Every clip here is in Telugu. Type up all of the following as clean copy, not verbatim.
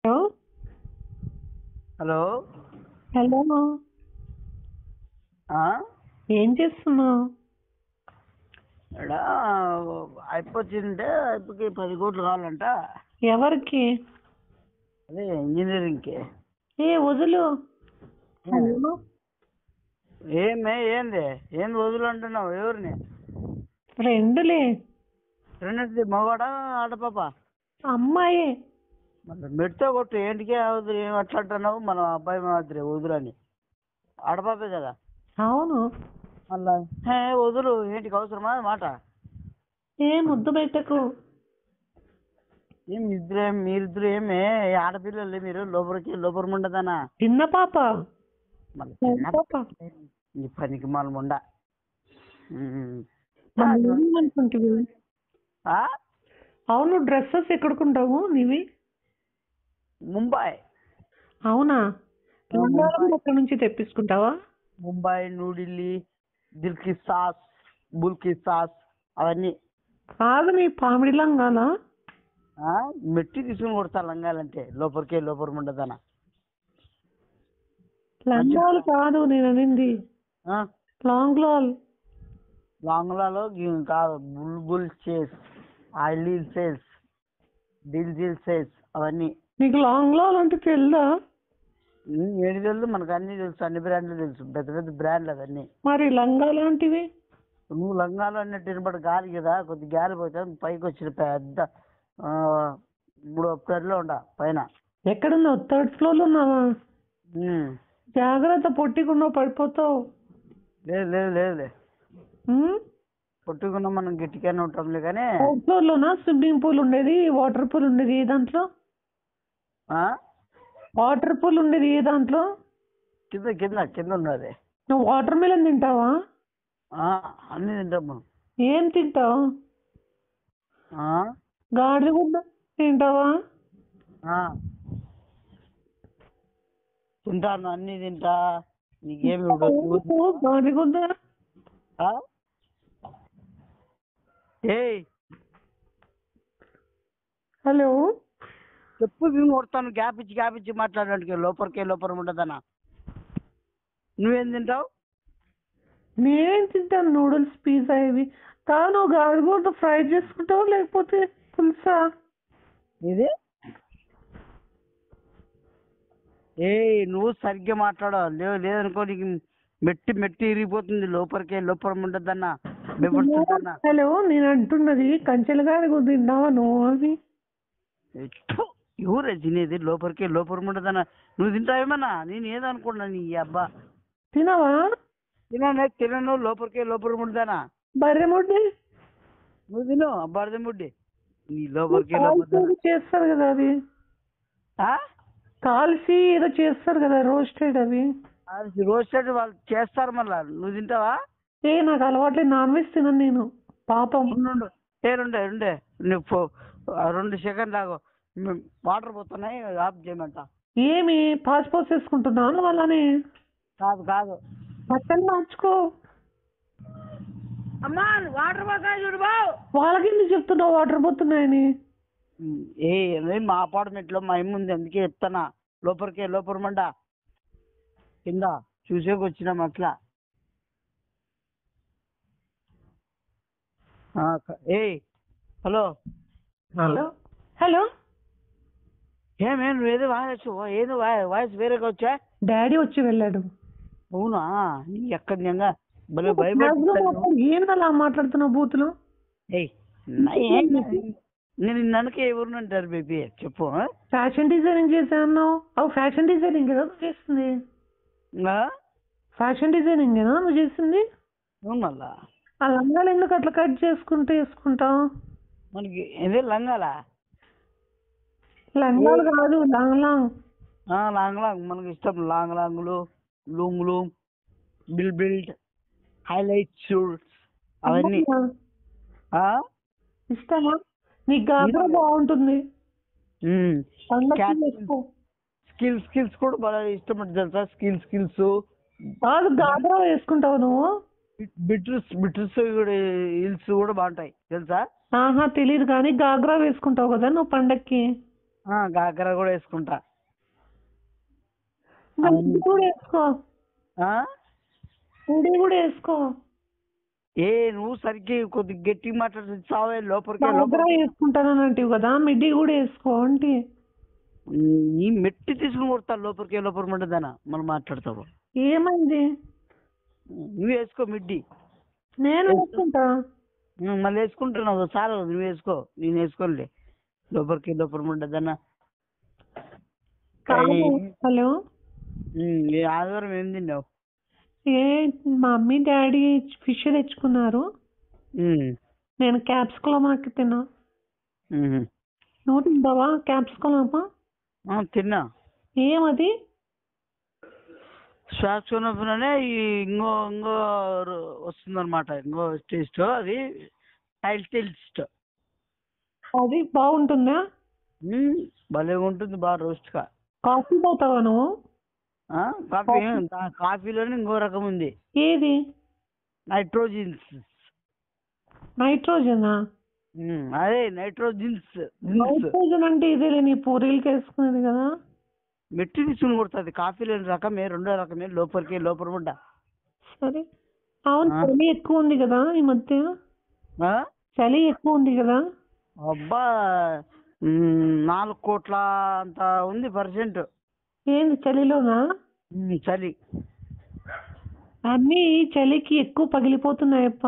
హలో హలో హలో ఆ? ఏం చేస్తున్నావు? ఇక్కడ అయిపోతుంటే అయిపోయి 10 కోట్లు కావాలంట. ఎవరికి? అదే ఇంజనీరింగ్కి. వదులు. హలో ఏంది వదులు అంటున్నావు? ఎవరిని? ఫ్రెండ్లే. రెండింటిది మగవాడా ఆడపాప? అమ్మాయి. మరి మెట్తో కొట్టు. ఏంటికే వదులు? ఏం అట్లా అంటున్నావు? మన అబ్బాయి మాదిరి వదులని. ఆడపాపే కదా. అవును. మళ్ళా వదులు. ఏంటికి అవసరమా మాట? ముద్దు పెట్టకు. మీరిద్దరు ఏమే ఆడపిల్లలు? మీరు లోపలికి ఉండదనా? చిన్న పాప. మళ్ళీ చిన్న పాప. నీ పనికి మాల ముండ. అనుకుంటుంది. అవును, డ్రెస్సెస్ ఎక్కడుకుంటావు నీవి? ముంబై. అవునా? ఎక్కడి నుంచి తెప్పించుకుంటావా? ముంబై, న్యూఢిల్లీ, దిల్కి సాస్, బుల్కి సాస్ అవన్నీ. కాదు, నీ పామిడి లంగానా? మెట్టి తీసుకుని కొడతా లంగాలంటే. లోపలికి ఉండదనా? లంగాలు కాదు నేను అనింది. లాంగ్లాలో కాదు. బుల్ చేస్, ఆయిల్ సేల్స్, దిల్ సేల్స్ అవన్నీ. నీకు లాంగ్లో అంటే తెలుదా? ఏది తెలుసు? మనకు అన్ని తెలుసు. అన్ని బ్రాండ్లు తెలుసు. పెద్ద పెద్ద బ్రాండ్లు అవన్నీ. మరి లంగా లాంటివి? నువ్వు లంగాలు అన్నట్టు వినపడి గాలి కదా, కొద్ది గాలి పోతే పైకి వచ్చిన పెద్ద 3వ ఫ్లోర్లో ఉండ పైన. ఎక్కడున్నావు? 3rd ఫ్లోర్ లో ఉన్నావా? జాగ్రత్త, పొట్టికున్నావు, పడిపోతావు. లేదు పొట్టుకున్నా మనం గట్టిగానే ఉంటాంలే. కానీ 3rd ఫ్లోర్ లోనా స్విమ్మింగ్ పూల్ ఉండేది? వాటర్ పూల్ ఉండేది ఏ దాంట్లో? వాటర్ పూల్ ఉండేది ఏ దాంట్లో? కింద ఉన్నది. నువ్వు వాటర్ మిలన్ తింటావా? అన్ని తింటాము. ఏం తింటావు? గాడిద గుడ్డ తింటావా? తింటాను, అన్ని తింటా. నీకేమి గాడిద గుడ్డ. హలో చెప్పు. మేము కొడతాను. గ్యాప్ ఇచ్చి మాట్లాడడానికి. లోపలికి ఉండదనా? నువ్వేం తింటావు? నేనేం తింటాను? నూడిల్స్, పిజ్జా ఇవి. కాదు, గాడిద గుడ్డ ఫ్రై చేసుకుంటావా లేకపోతే పులుసా? ఇది నువ్వు సరిగ్గా మాట్లాడవు. లేదనుకో నీకు మెట్టి ఇరిగిపోతుంది. లోపల ఉండదన్నా. హలో, నేను అంటున్నది కంచెల గాడిద గుడ్డ తిన్నావా నువ్వు? అది ఎవరే తినేది? లోపలికి ఉండదన్నా. నువ్వు తింటావేమన్నా? నేను ఏదనుకున్నా నీ అబ్బా. తినవా? తినను. లోపలికి ఉండదనా? బర్రె ముడ్డి నువ్వు తిను. బర్రె ముడ్డి. నీ లోపలికి చేస్తారు కదా, అది కాల్చి ఏదో చేస్తారు కదా, రోస్టెడ్. అవి రోస్టెడ్ వాళ్ళు చేస్తారు. మళ్ళా నువ్వు తింటావా? నాకు అలవాట్లేదు. నాన్ వెజ్ తినను నేను. పాపం. రెండే 2 సెకండ్లు ఆగు. వాటర్ పోతున్నాయి, ఆఫ్ చేయమంట. ఏమి పాస్పోర్ట్ వేసుకుంటున్నాను వాళ్ళని? కాదు బట్టలు మార్చుకో. అమ్మా, వాటర్ పోతాయి చూడు బావు. వాళ్ళకి ఎందుకు చెప్తున్నావు వాటర్ పోతున్నాయని? మా అపార్ట్మెంట్ లో మా ఇమ్మ ఉంది, అందుకే చెప్తానా. లోపలమంట కింద చూసేకి వచ్చినాం అట్లా. హలో హలో నువ్వు ఏదో వాయిస్ వేరేగా వచ్చా? డాడీ వచ్చి వెళ్ళాడు. అవునా? ఎక్కడ భలే ఏం అలా మాట్లాడుతున్నావు బూతులు? నేను నన్నకే ఎవరు అంటారు బేబీ? చెప్పు. ఫ్యాషన్ డిజైనింగ్ చేశాను. ఫ్యాషన్ డిజైనింగ్ కదా నువ్వు చేసింది? ఫ్యాషన్ డిజైనింగ్ కదా నువ్వు చేసింది? మళ్ళా ఆ లంగాలు ఎందుకు అట్లా కట్ చేసుకుంటూ వేసుకుంటావు? మనకి ఇదే లంగాలా? లంగాలు కాదు, లాంగ్. మనకి ఇష్టం. లాంగులు, లూంగులు, బిల్ట్, హైలైట్ షూట్స్ అవన్నీ ఇష్టమా? నీకు గాగ్రా బాగుంటుంది. స్కిల్స్ కూడా బాగా ఇష్టం తెలుసా? స్కిల్స్ కాదు, గాగ్రా వేసుకుంటావు నువ్వు? బిట్రస్ కూడా హిల్స్ కూడా బాగుంటాయి తెలుసా? తెలియదు కానీ గాగ్రా వేసుకుంటావు కదా నువ్వు పండక్కి. గాగ్రా కూడా వేసుకుంటా. మిడ్డీ కూడా వేసుకో, ఆ? మిడ్డీ కూడా వేసుకో. నువ్వు సరికి కొద్దిగా గట్టిగా మాట్లాడుతుంది చావే లోపలికే గాగ్రా వేసుకుంటానంటివి కదా, మిడ్డీ కూడా వేసుకో అంటే. నీ మెట్టి తీసుకుని కొడతా లోపలికే లోపలమంటేదానా మనం మాట్లాడతావు. ఏమైంది? నువ్వు వేసుకో మిడ్డీ. నేను వేసుకుంటా. మళ్ళీ వేసుకుంటున్నావు చాలా, నువ్వు వేసుకో, నేను వేసుకోలే లోపలికి లోపలమంటేదానా. హలో, ఆదివారం ఏం తిన్నావు? మా మమ్మీ డాడీ ఫిష్ తెచ్చుకున్నారు, నేను క్యాప్సికమ్ ఆకి తిన్నా. నువ్వు తింటావా క్యాప్సికమ్? తిన్నా. ఏమది? శ్వాసనే ఇంకో వస్తుందన్నమాట, ఇంకో టేస్ట్. అది టేస్ట్. అది బాగుంటుందా? భలే ఉంటుంది, బాగా రోస్ట్గా. కాఫీ తాగుతావా నువ్వు? కాఫీలోనే ఇంకో రకం ఉంది. ఏది? నైట్రోజిన్స్. నైట్రోజనా? అదే నైట్రోజిన్స్. నైట్రోజన్ అంటే ఇదే నీ పూరీలకి వేసుకునేది కదా. మెట్టి తీసుకుని కొడుతుంది. కాఫీలోని రకమే, రెండో రకమే, లోపలికి లోపల. సరే. అవును, చలి ఎక్కువ ఉంది కదా ఈ మధ్య. చలి ఎక్కువ ఉంది కదా. అబ్బా 4 కోట్ల అంత ఉంది %. ఏంది చలిలోనా? చలి అన్నీ చలికి ఎక్కువ పగిలిపోతున్నాయప్ప.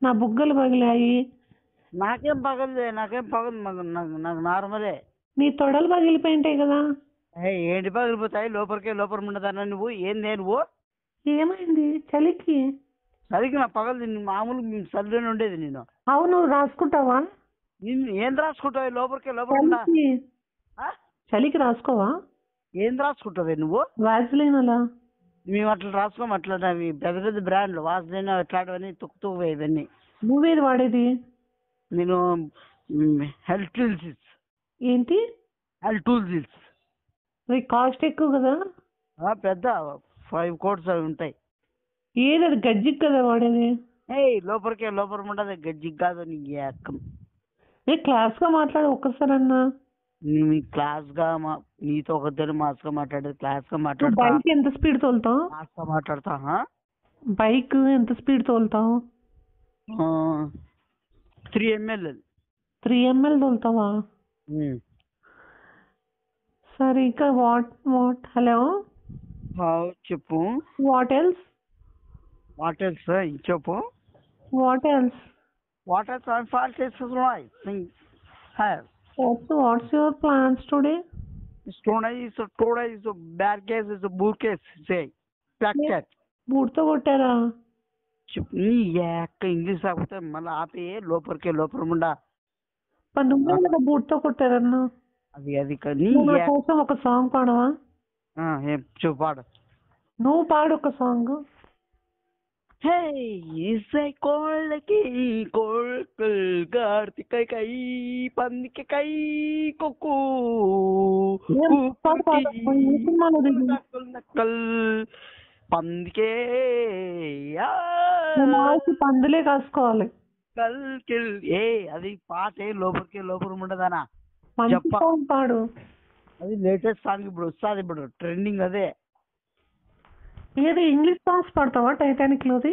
నా బుగ్గలు పగిలాయి. నాకేం పగలదు, నాకు నార్మలే. నీ తొడలు పగిలిపోయింటాయి కదా. ఏంటి పగిలిపోతాయి? లోపలికే లోపల ఉండదన్నా నువ్వు. ఏంది నువ్వు? ఏమైంది చలికి? చలికి నా పగలదు, మామూలు చలిలోనే ఉండేది నేను. అవును, రాసుకుంటావా? ఏం రాసుకుంటావు? లోపలికే లోపల చలికి రాసుకోవా? ఏం రాసుకుంటావే నువ్వు? వాజ్లిన్ అలా మేము అట్లా రాసుకోము. అట్లా పెద్ద పెద్ద బ్రాండ్లు వాజ్లిన్ అట్లాంటివన్నీ తొక్కుతూ ఇవన్నీ. నువ్వేది వాడేది? నేను హెల్టూల్సిస్. ఏంటి? హెల్టూల్సిస్. అది కాస్ట్ ఎక్కువ కదా. పెద్ద 5 కోట్స్ అవి ఉంటాయి. ఏది అది గజ్జికి కదా వాడేది? లోపలికే లోపల ఉండదు, గజ్జికి కాదు. నీ ఏకం క్లాస్ గా మాట్లాడు ఒక్కసారన్నా. నీ క్లాస్ గా నీతో ఒకరితో మాస్ గా మాట్లాడేది, క్లాస్ గా మాట్లాడతా. బైక్ ఎంత స్పీడ్ తోలుతావు? మాస్ గా మాట్లాడతా. బైక్ ఎంత స్పీడ్ తోలుతావు? 3 ml. 3 ml తోలుతావా? సరే, ఇంకా వాట్ హలో చెప్పు. What else? చెప్పు. What else? I'm fast exercise. What's your plans today? Today is a bad case, is a bull case. Say, black cat. బూట్తో కొట్టారా? నీ ఇంగ్లీష్ రాకపోతే మళ్ళీ ఆపే లోపలికే లోపల. నువ్వే కదా బూట్తో కొట్టారన్నా. అది నా కోసం ఒక సాంగ్ పాడవా? చెప్పు, పాడు. నువ్వు పాడు ఒక సాంగ్. కోళ్ళకి కార్తికై కై పందికి కై కొక్కు పందికే పందులే కాసుకోవాలి. అది పాటే లోపలికే లోపల ఉండదానా? పాడు. అది లేటెస్ట్ సాంగ్ ఇప్పుడు వస్తుంది, ఇప్పుడు ట్రెండింగ్ అదే. ఏది ఇంగ్లీష్ సాంగ్స్ పాడతావా టైటానిక్ లోది?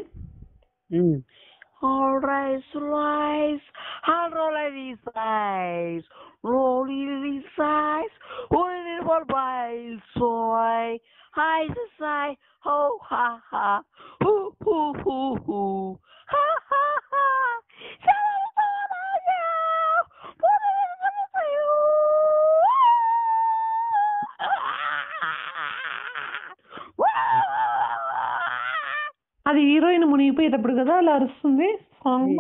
All rise, rise, and roll these eyes, roll these eyes, roll it all by soy, I say, ho ha ha, hoo hoo hoo hoo, ha ha ha, అది హీరోయిన్ మునిగిపోయేటప్పుడు కదా అలా అరుస్తుంది సాంగ్.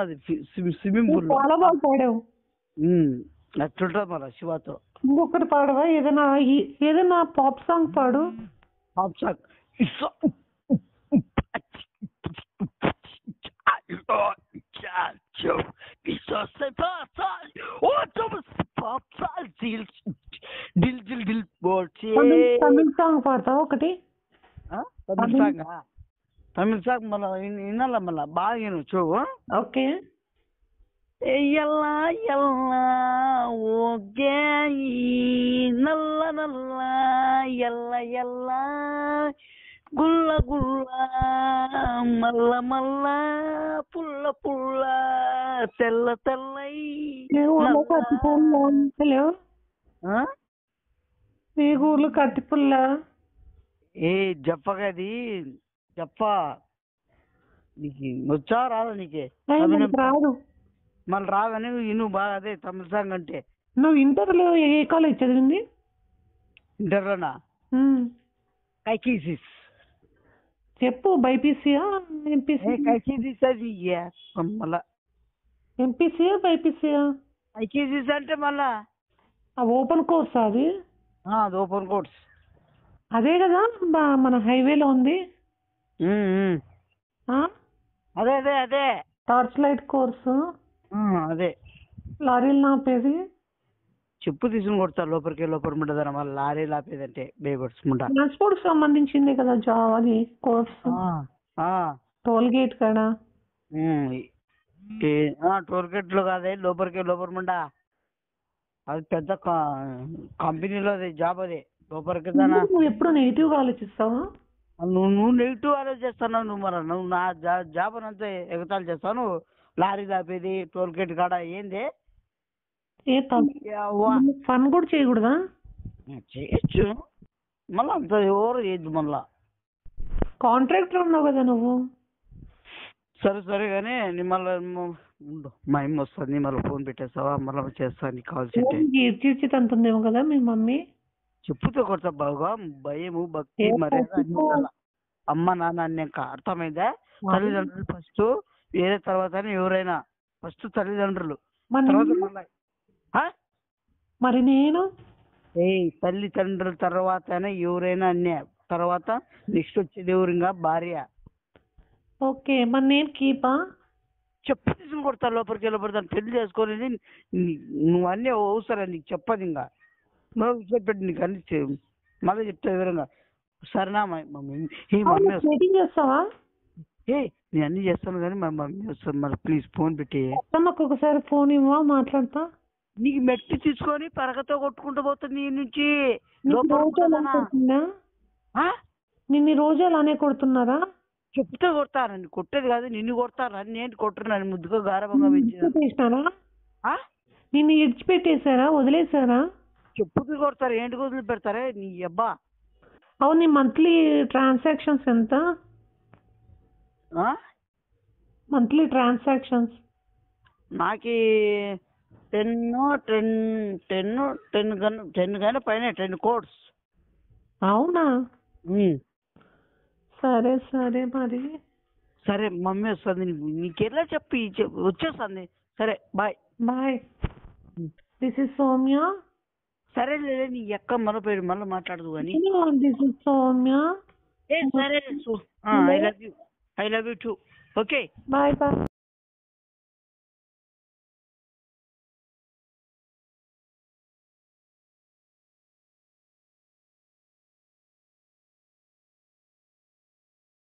అది స్విమ్మింగ్ పూల్. చాలా బాగా పాడావు. అట్లుంటుంది మళ్ళీ శివతో. ఇంకొకటి పాడవా? ఏదైనా పాప్ సాంగ్ పాడు. పాప్ సాంగ్ తమిళ సాంగ్ పాడతావా ఒకటి? తమిళ సాంగ్ మళ్ళీ వినాల, మళ్ళా బాగా చూడు. ఓకే. ఎల్లా ఎల్లా ఓకే ఎల్ల ఎల్ల గుల్ల గుల్ల మల్ల మల్ల పుల్ల పుల్ల తెల్ల తెల్లై హలో మీ ఊర్లో కత్తి పుల్ల ఏ చెప్పగది చెప్ప నీకు వచ్చా రాదా నీకే రాదు మళ్ళీ రాదని నువ్వు బాగా అదే తమిళ సాంగ్ అంటే నువ్వు ఇంటర్లో ఏ కాలేజ్ చదివింది ఇంటర్లోనా కైకీసిస్ చెప్పు బైపీసీయా ఎంపీసీ కైకీసిస్ అది మళ్ళా ఎంపీసీయా బైపీసీయా కైకీసిస్ అంటే మళ్ళా ఓపెన్ కోర్స్ అది అది ఓపెన్ కోర్స్ అదే కదా మన హైవేలో ఉంది అదే అదే అదే టార్చ్ లైట్ కోర్సు అదే లారీలు నాపేది చెప్పు తీసుకుని కొడతారు లోపల ఉండదు మళ్ళీ లారీలు ఆపేదంటే భయపడుచుకుంటా ట్రాన్స్పోర్ట్ సంబంధించింది కదా జాబ్ అది కోర్స్ టోల్ గేట్ కాడ టోల్ గేట్ లో కాదే లోపల అది పెద్ద కంపెనీలో అది జాబ్ అది లోపలికి నువ్వు ఎప్పుడు నెగిటివ్ గా ఆలోచిస్తావా నువ్వు నెగిటివ్ ఆలోచిస్తున్నావు నువ్వు నా జాబ్ అంతా ఎగతాళి చేస్తావు నువ్వు లారీ ఆపేది టోల్ గేట్ కాడ ఏంది ఫన్ కూడా చేయకూడదా చేయొచ్చు మళ్ళీ అంత ఎవరు చేయొద్దు మళ్ళా కాంట్రాక్టర్ ఉన్నావు కదా నువ్వు సరే కానీ మళ్ళీ ఉండు మా అమ్మ వస్తుంది మళ్ళీ ఫోన్ పెట్టేస్తావా మళ్ళీ చేస్తా నీకు కావాల్సి అంటుందేమో కదా మీ మమ్మీ చెప్పుతో కొడతా బాగా భయము భక్తి మర్యాద అన్ని ఉండాలి అమ్మ నాన్న అన్నాక అర్థమైందా తల్లిదండ్రులు ఫస్ట్ వేరే తర్వాత ఎవరైనా ఫస్ట్ తల్లిదండ్రులు మరి నేను తల్లిదండ్రుల తర్వాత ఎవరైనా అన్నే తర్వాత నెక్స్ట్ వచ్చేది ఎవరింగా భార్య ఓకే మరి నేను కీపా చెప్పు తీసుకుని కొడతా లోపలికి పెళ్లి చేసుకోలేదు నువ్వు అన్నీ అవసరం నీకు చెప్పదు ఇంకా పెట్టి నీకు అన్ని మళ్ళీ చెప్తా వివరంగా సరేనా మమ్మీ చేస్తావా నేను అన్ని చేస్తాను కానీ మా మమ్మీ వస్తుంది మళ్ళీ ప్లీజ్ ఫోన్ పెట్టి ఒకసారి ఫోన్ ఇవ్వవా మాట్లాడతా నీకు మెట్టి తీసుకొని పరగతో కొట్టుకుంటూ పోతుంది నీ నుంచి నిన్ను రోజు అలానే కొడుతున్నారా చెప్తే కొడతారని కొట్టేది కాదు నిన్ను కొడతారని నేను కొట్టున్నాను ముద్దుగా గారభంగా పెంచినారా నిన్ను ఇడిచిపెట్టేశారా వదిలేశారా చెప్పుకి కొడతారు ఏంటి వదిలి పెడతారే నీ అబ్బా అవును నీ మంత్లీ ట్రాన్సాక్షన్స్ ఎంత మంత్లీ ట్రాన్సాక్షన్స్ నాకు 10 కానీ పైన 10 crores అవునా సరే మరి సరే మమ్మీ వస్తుంది నీకు ఎలా చెప్పి వచ్చేస్తుంది సరే బాయ్ దిస్ ఇస్ సౌమ్య సరే లేదా నీ ఎక్క మరొక మళ్ళీ మాట్లాడదు కానీ దిస్ ఇస్ సౌమ్య సరే I love you too okay bye